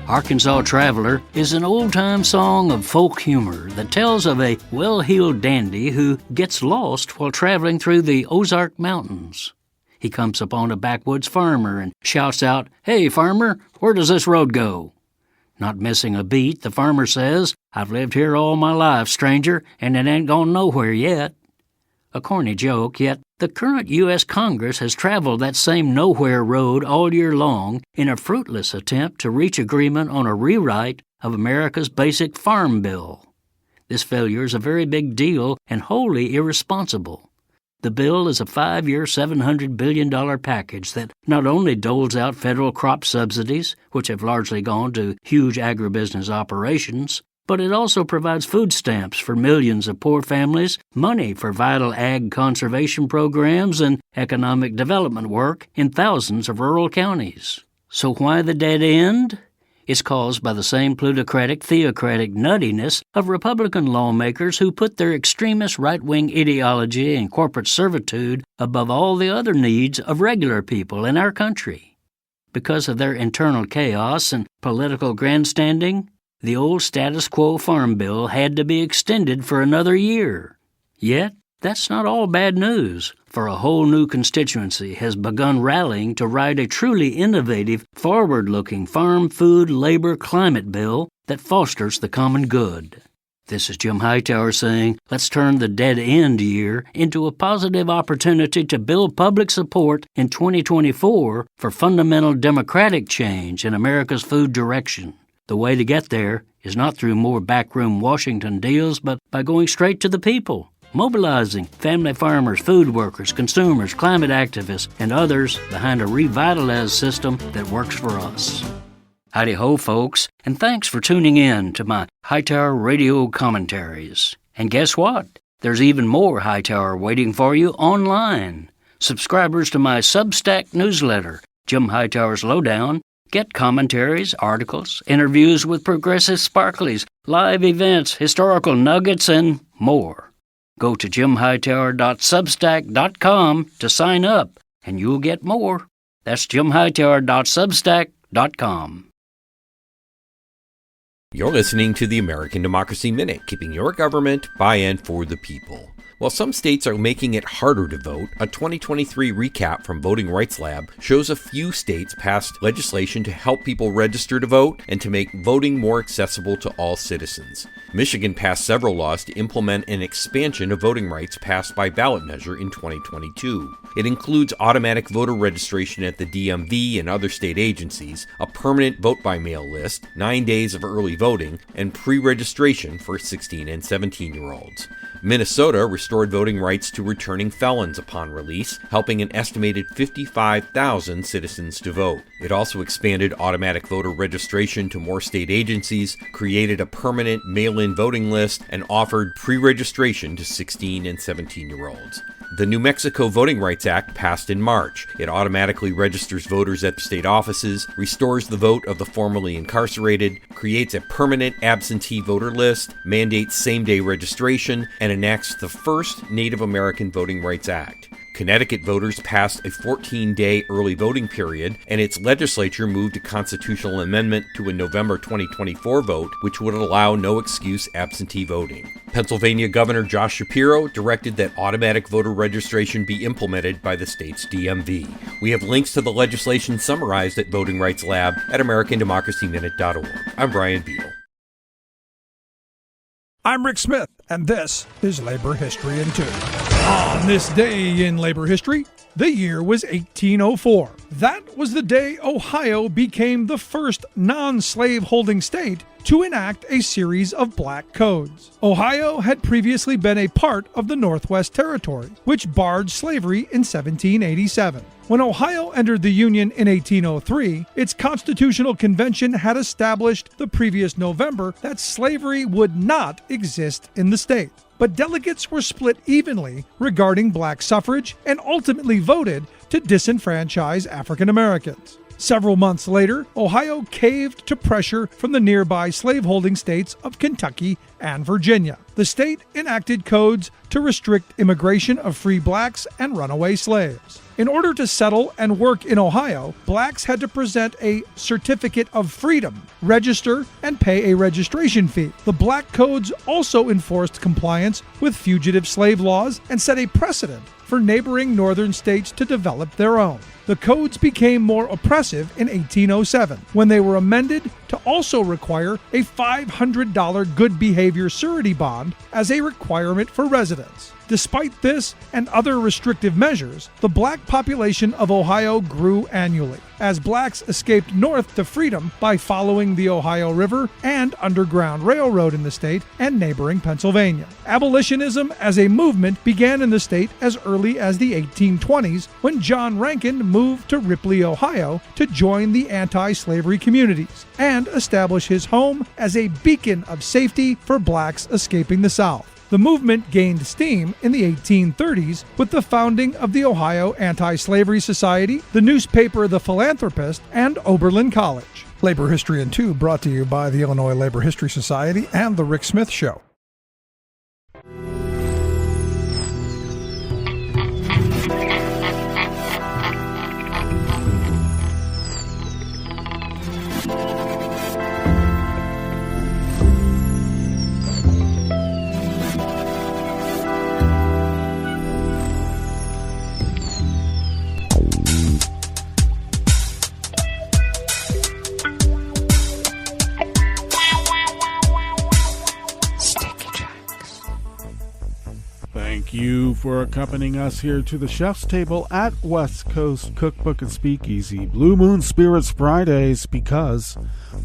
Arkansas Traveler is an old-time song of folk humor that tells of a well-heeled dandy who gets lost while traveling through the Ozark Mountains. He comes upon a backwoods farmer and shouts out, "Hey, farmer, where does this road go?" Not missing a beat, the farmer says, I've lived here all my life, stranger, and it ain't gone nowhere yet. A corny joke, yet the current U.S. Congress has traveled that same nowhere road all year long in a fruitless attempt to reach agreement on a rewrite of America's basic farm bill. This failure is a very big deal and wholly irresponsible. The bill is a 5-year, $700 billion package that not only doles out federal crop subsidies, which have largely gone to huge agribusiness operations, but it also provides food stamps for millions of poor families, money for vital ag conservation programs, and economic development work in thousands of rural counties. So why the dead end? It's caused by the same plutocratic, theocratic nuttiness of Republican lawmakers who put their extremist right-wing ideology and corporate servitude above all the other needs of regular people in our country. Because of their internal chaos and political grandstanding, the old status quo farm bill had to be extended for another year. Yet, that's not all bad news, for a whole new constituency has begun rallying to write a truly innovative, forward-looking farm, food, labor, climate bill that fosters the common good. This is Jim Hightower saying, let's turn the dead-end year into a positive opportunity to build public support in 2024 for fundamental democratic change in America's food direction. The way to get there is not through more backroom Washington deals, but by going straight to the people, mobilizing family farmers, food workers, consumers, climate activists, and others behind a revitalized system that works for us. Howdy-ho, folks, and thanks for tuning in to my Hightower Radio commentaries. And guess what? There's even more Hightower waiting for you online. Subscribers to my Substack newsletter, Jim Hightower's Lowdown, get commentaries, articles, interviews with progressive sparklies, live events, historical nuggets, and more. Go to jimhightower.substack.com to sign up, and you'll get more. That's jimhightower.substack.com. You're listening to the American Democracy Minute, keeping your government by and for the people. While some states are making it harder to vote, a 2023 recap from Voting Rights Lab shows a few states passed legislation to help people register to vote and to make voting more accessible to all citizens. Michigan passed several laws to implement an expansion of voting rights passed by ballot measure in 2022. It includes automatic voter registration at the DMV and other state agencies, a permanent vote-by-mail list, 9 days of early voting, and pre-registration for 16 and 17-year-olds. Minnesota restored voting rights to returning felons upon release, helping an estimated 55,000 citizens to vote. It also expanded automatic voter registration to more state agencies, created a permanent mail-in voting list, and offered pre-registration to 16 and 17-year-olds. The New Mexico Voting Rights Act passed in March. It automatically registers voters at state offices, restores the vote of the formerly incarcerated, creates a permanent absentee voter list, mandates same-day registration, and enacts the first Native American Voting Rights Act. Connecticut voters passed a 14-day early voting period, and its legislature moved a constitutional amendment to a November 2024 vote, which would allow no-excuse absentee voting. Pennsylvania Governor Josh Shapiro directed that automatic voter registration be implemented by the state's DMV. We have links to the legislation summarized at Voting Rights Lab at AmericanDemocracyMinute.org. I'm Brian Beal. I'm Rick Smith, and this is Labor History in 2. On this day in labor history, the year was 1804. That was the day Ohio became the first non-slave-holding state to enact a series of black codes. Ohio had previously been a part of the Northwest Territory, which barred slavery in 1787. When Ohio entered the Union in 1803, its Constitutional Convention had established the previous November that slavery would not exist in the state. But delegates were split evenly regarding black suffrage and ultimately voted to disenfranchise African Americans. Several months later, Ohio caved to pressure from the nearby slaveholding states of Kentucky and Virginia. The state enacted codes to restrict immigration of free blacks and runaway slaves. In order to settle and work in Ohio, blacks had to present a certificate of freedom, register, and pay a registration fee. The black codes also enforced compliance with fugitive slave laws and set a precedent for neighboring northern states to develop their own. The codes became more oppressive in 1807, when they were amended to also require a $500 good behavior surety bond as a requirement for residents. Despite this and other restrictive measures, the black population of Ohio grew annually, as blacks escaped north to freedom by following the Ohio River and Underground Railroad in the state and neighboring Pennsylvania. Abolitionism as a movement began in the state as early as the 1820s, when John Rankin moved to Ripley, Ohio, to join the anti-slavery communities and establish his home as a beacon of safety for blacks escaping the South. The movement gained steam in the 1830s with the founding of the Ohio Anti-Slavery Society, the newspaper The Philanthropist, and Oberlin College. Labor History in 2 brought to you by the Illinois Labor History Society and The Rick Smith Show. Thank you for accompanying us here to the chef's table at West Coast Cookbook and Speakeasy Blue Moon Spirits Fridays, because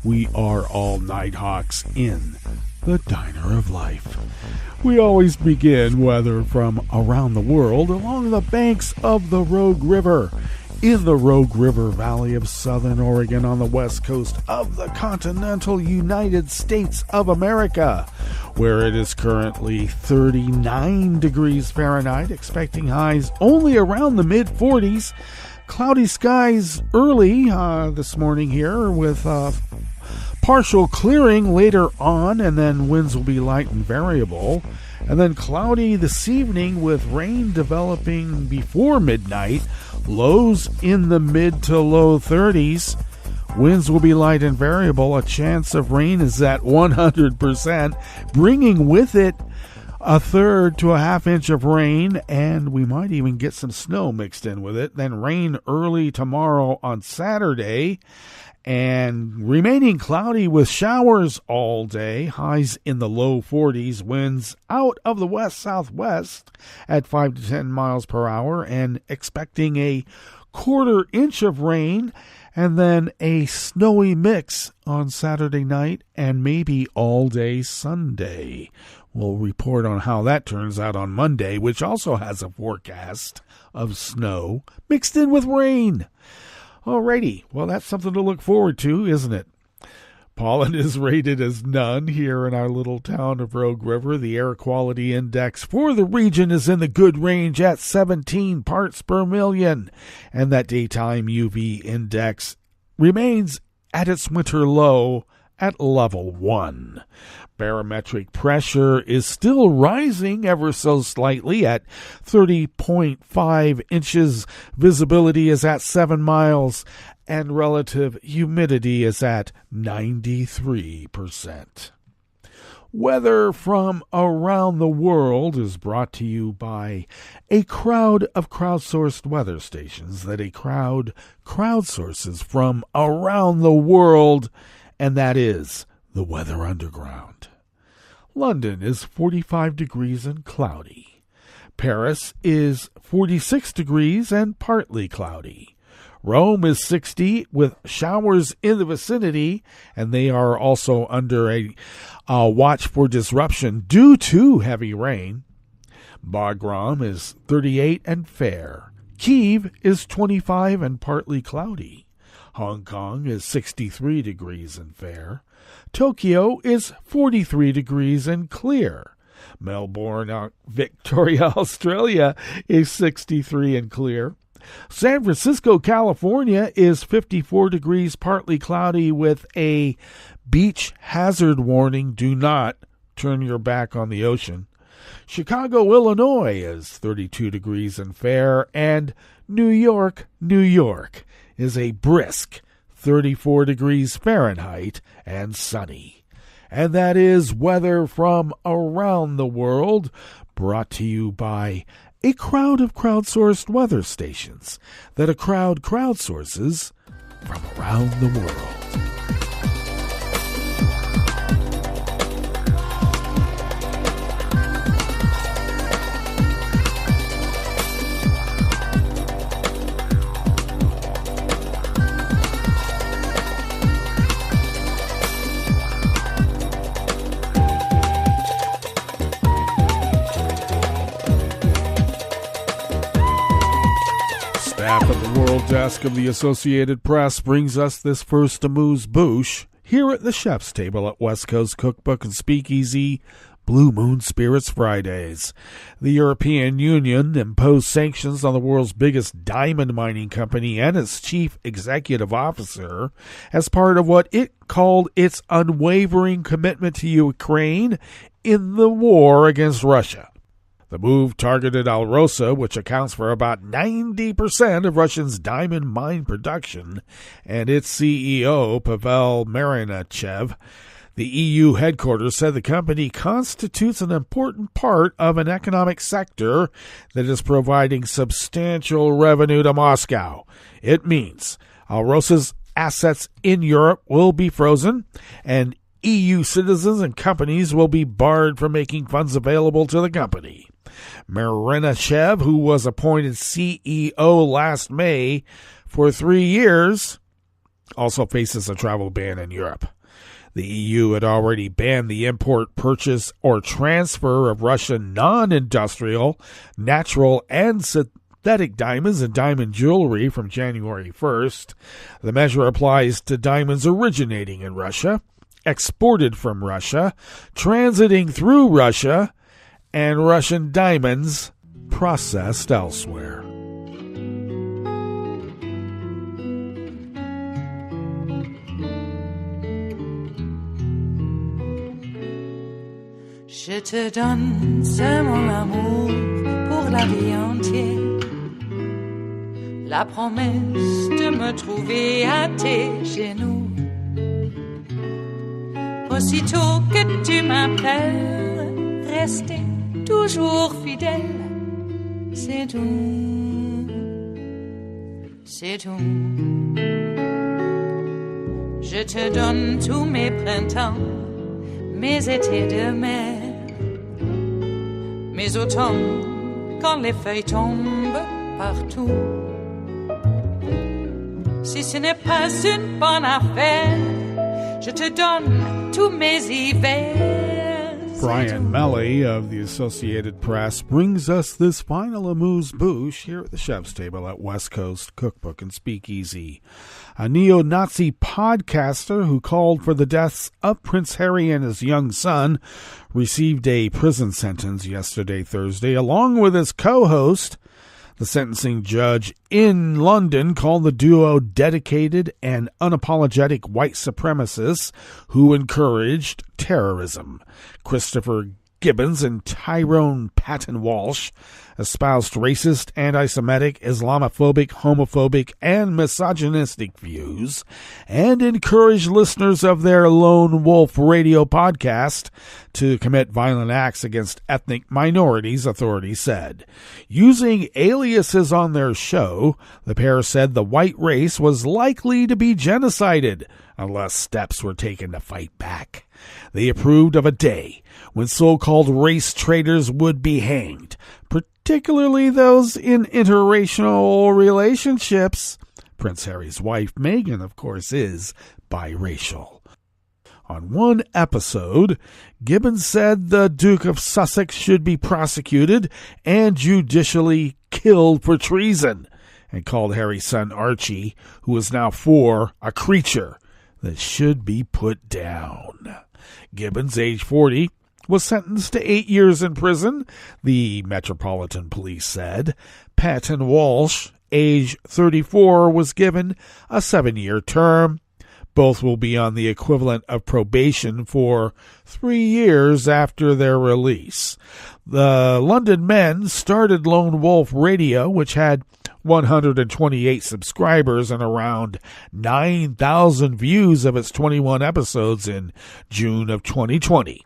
we are all Nighthawks in the Diner of Life. We always begin, whether from around the world, along the banks of the Rogue River, in the Rogue River Valley of Southern Oregon on the west coast of the continental United States of America, where it is currently 39 degrees Fahrenheit, expecting highs only around the mid-40s. Cloudy skies early this morning here with partial clearing later on, and then winds will be light and variable. And then cloudy this evening with rain developing before midnight. Lows in the mid to low 30s. Winds will be light and variable. A chance of rain is at 100%, bringing with it a third to a half inch of rain, and we might even get some snow mixed in with it. Then rain early tomorrow on Saturday, and remaining cloudy with showers all day. Highs in the low 40s. Winds out of the west-southwest at 5 to 10 miles per hour, and expecting a quarter inch of rain, and then a snowy mix on Saturday night and maybe all day Sunday. We'll report on how that turns out on Monday, which also has a forecast of snow mixed in with rain. Alrighty, well, that's something to look forward to, isn't it? Pollen is rated as none here in our little town of Rogue River. The air quality index for the region is in the good range at 17 parts per million, and that daytime UV index remains at its winter low at level 1. Barometric pressure is still rising ever so slightly at 30.5 inches. Visibility is at 7 miles, and relative humidity is at 93%. Weather from around the world is brought to you by a crowd of crowdsourced weather stations that a crowd crowdsources from around the world, and that is the Weather Underground. London is 45 degrees and cloudy. Paris is 46 degrees and partly cloudy. Rome is 60 with showers in the vicinity, and they are also under a watch for disruption due to heavy rain. Bagram is 38 and fair. Kyiv is 25 and partly cloudy. Hong Kong is 63 degrees and fair. Tokyo is 43 degrees and clear. Melbourne, Victoria, Australia is 63 and clear. San Francisco, California is 54 degrees, partly cloudy with a beach hazard warning. Do not turn your back on the ocean. Chicago, Illinois is 32 degrees and fair. And New York, New York is a brisk 34 degrees Fahrenheit and sunny. And that is weather from around the world, brought to you by a crowd of crowdsourced weather stations that a crowd crowdsources from around the world. Staff at the World Desk of the Associated Press brings us this first amuse-bouche here at the Chef's Table at West Coast Cookbook and Speakeasy, Blue Moon Spirits Fridays. The European Union imposed sanctions on the world's biggest diamond mining company and its chief executive officer as part of what it called its unwavering commitment to Ukraine in the war against Russia. The move targeted Alrosa, which accounts for about 90% of Russia's diamond mine production, and its CEO, Pavel Marinachev. The EU headquarters said the company constitutes an important part of an economic sector that is providing substantial revenue to Moscow. It means Alrosa's assets in Europe will be frozen, and EU citizens and companies will be barred from making funds available to the company. Marinachev, who was appointed CEO last May for 3 years, also faces a travel ban in Europe. The EU had already banned the import, purchase, or transfer of Russian non-industrial, natural, and synthetic diamonds and diamond jewelry from January 1st. The measure applies to diamonds originating in Russia, exported from Russia, transiting through Russia, and Russian diamonds processed elsewhere. Je te donne ce mon amour pour la vie entière, la promesse de me trouver à tes genoux. Aussitôt que tu m'appelles, rester toujours fidèle, c'est tout, c'est tout. Je te donne tous mes printemps, mes étés de mer, mes automnes quand les feuilles tombent partout. Si ce n'est pas une bonne affaire, je te donne tous mes hivers. Brian Melly of the Associated Press brings us this final amuse-bouche here at the Chef's Table at West Coast Cookbook and Speakeasy. A neo-Nazi podcaster who called for the deaths of Prince Harry and his young son received a prison sentence yesterday, Thursday, along with his co-host. The sentencing judge in London called the duo dedicated and unapologetic white supremacists who encouraged terrorism. Christopher Gibbons and Tyrone Patton Walsh espoused racist, anti-Semitic, Islamophobic, homophobic, and misogynistic views, and encouraged listeners of their Lone Wolf radio podcast to commit violent acts against ethnic minorities, authorities said. Using aliases on their show, the pair said the white race was likely to be genocided unless steps were taken to fight back. They approved of a day when so-called race traitors would be hanged, particularly those in interracial relationships. Prince Harry's wife, Meghan, of course, is biracial. On one episode, Gibbons said the Duke of Sussex should be prosecuted and judicially killed for treason, and called Harry's son Archie, who is now 4, a creature that should be put down. Gibbons, age 40, was sentenced to 8 years in prison, the Metropolitan Police said. Patton Walsh, age 34, was given a 7-year term. Both will be on the equivalent of probation for 3 years after their release. The London men started Lone Wolf Radio, which had 128 subscribers and around 9,000 views of its 21 episodes in June of 2020.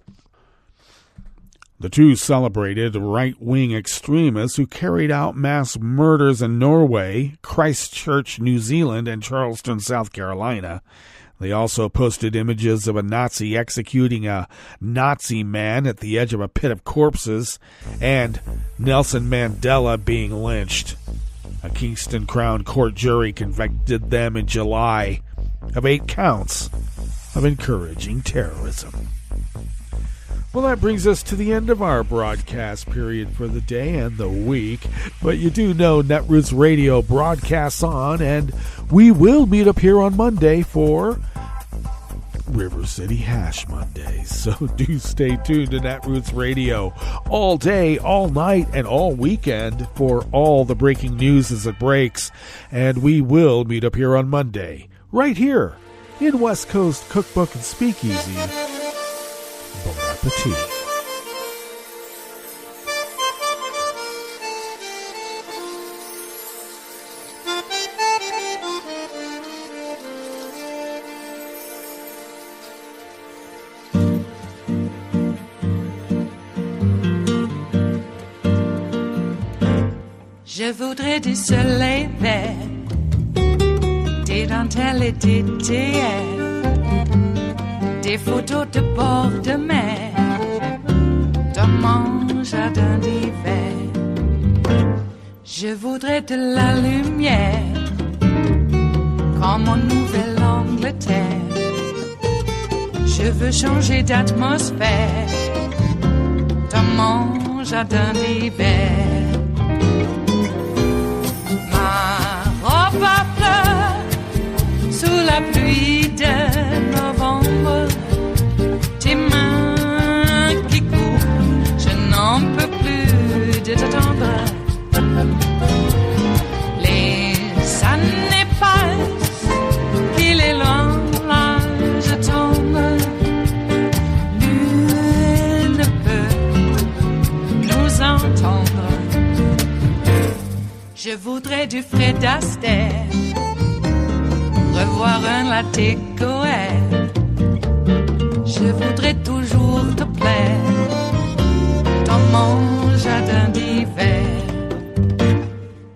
The two celebrated right-wing extremists who carried out mass murders in Norway, Christchurch, New Zealand, and Charleston, South Carolina. They also posted images of a Nazi executing a Nazi man at the edge of a pit of corpses and Nelson Mandela being lynched. A Kingston Crown Court jury convicted them in July of 8 counts of encouraging terrorism. Well, that brings us to the end of our broadcast period for the day and the week. But you do know Netroots Radio broadcasts on, and we will meet up here on Monday for River City Hash Mondays. So do stay tuned to Netroots Radio all day, all night, and all weekend for all the breaking news as it breaks. And we will meet up here on Monday, right here in West Coast Cookbook and Speakeasy. Bon appetit. Je voudrais du soleil vert, des dentelles et des théâtres, des photos de bord de mer, dans mon jardin d'hiver. Je voudrais de la lumière, comme en Nouvelle-Angleterre. Je veux changer d'atmosphère, dans mon jardin d'hiver. Ma robe à fleurs, sous la pluie de novembre, tes mains qui courent, je n'en peux plus de t'attendre. Les années passent, qu'il est loin, là je tombe. Nul ne peut nous entendre. Je voudrais du Fred Astaire, revoir un latte Goël. Je voudrais toujours te plaire dans mon jardin d'hiver.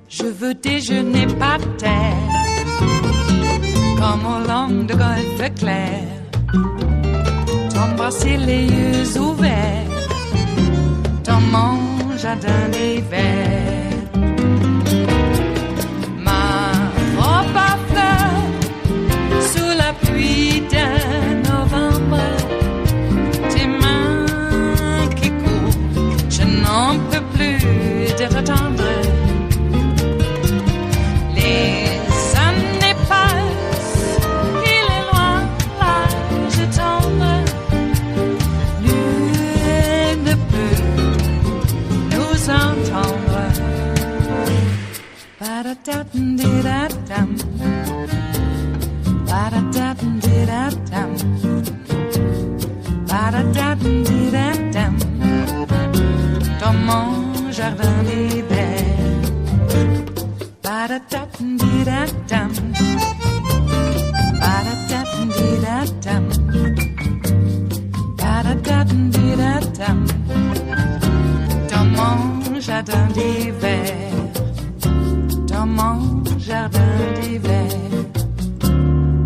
Je veux déjeuner par terre, comme au long de golfe clair, t'embrasser les yeux ouverts dans mon jardin d'hiver. Pluie de novembre, tes mains qui courent, je n'en peux plus de t'attendre. Les années passent, il est loin, là je tombe. Nul ne peut nous entendre. Ba-da-da-dum-di-da-dum. Ba-da-da-dum-di-da-dum. Ba-da-da-dum-di-da-dum. Dans mon jardin d'hiver. Ba-da-da-dum-di-da-dum. Ba-da-da-dum-di-da-dum. Ba-da-da-dum-di-da-dum. Dans mon jardin d'hiver. Dans mon jardin d'hiver.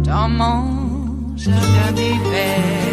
Dans mon jardin d'hiver.